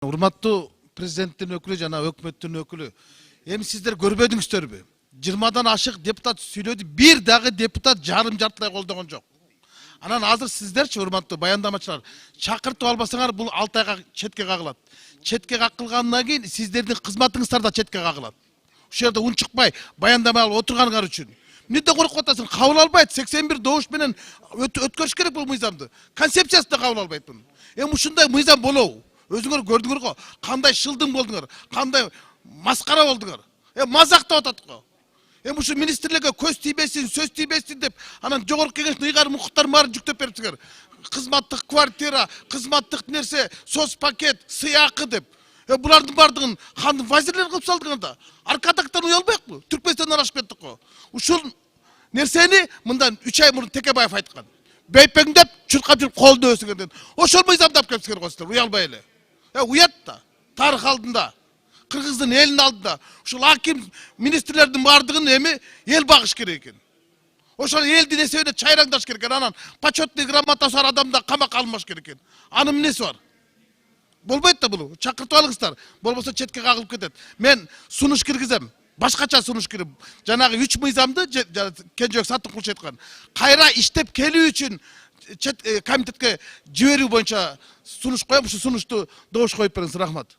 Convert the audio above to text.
Урматтуу президенттин өкүлү жана өкмөттүн өкүлү, эми сиздер көрбөдүңүздөрбү? 20дан ашык депутат сүйлөдү, бир дагы депутат жартылай колдогон жок. Анан азыр сиздерчи, урматтуу баяндамачылар, чакыртып албасаңар бул 6 айга четке кагылат. Четке какылгандан кийин сиздердин кызматыңыздар да четке кагылат. Ушул жерде унчукпай баяндамай алып отурганыңар үчүн. Эмнеден коркуп атасың? Кабыл албайт. 81 добуш менен өткөрүш керек бул мыйзамды. Концепциясы да кабыл албайт муну. Эми ушундай мыйзам болобу? Өзүңөр көрдүңөр го, кандай шылдың болдуңар, кандай маскара болдуңар. Мазактап атат го. Эми ушу министрлерге көз тийбесин, сөз тийбесин деп, анан жогорку кеңештин ыйгарым укуктарын баарын жүктөп берипсиңер. Кызматтык квартира, кызматтык нерсе, соц пакет, сыйакы деп. Булардын бардыгын кандын вазирлер кылып салдыңар да. Аркадактан уялбайбы? Түркмөнстөндөн арашып кеттик го. Ушул нерсени мындан 3 ай мурун Текебаев айткан. Бейпеңдеп, чуркап жүрүп колду өсүңөр. Ошол мыйзамды алып келипсиңер го силер, уялбай эле. Уят да, тарых алдында, Кыргыздын элинин алдында. Ушул аким министрлердин бардыгын эми эл багыш керек экен. Ошол элдин эсебине чайраңдаш керек экен. Анан почетный грамотасы бар адамда камакка алынбаш керек экен. Анын эмнеси бар? Болбойт да бул. Чакыртып алыңыздар. Болбосо четке кагылып кетет. Мен сунуш киргизем. Башкача сунуш кирип, жанагы 3 мыйзамды Кенжебек Саттыкулович айткан. Кайра иштеп келүү үчүн комитетке жиберүү боюнча сунуш коем. Ушу сунушту добуш коюп бериңиз. Рахмат.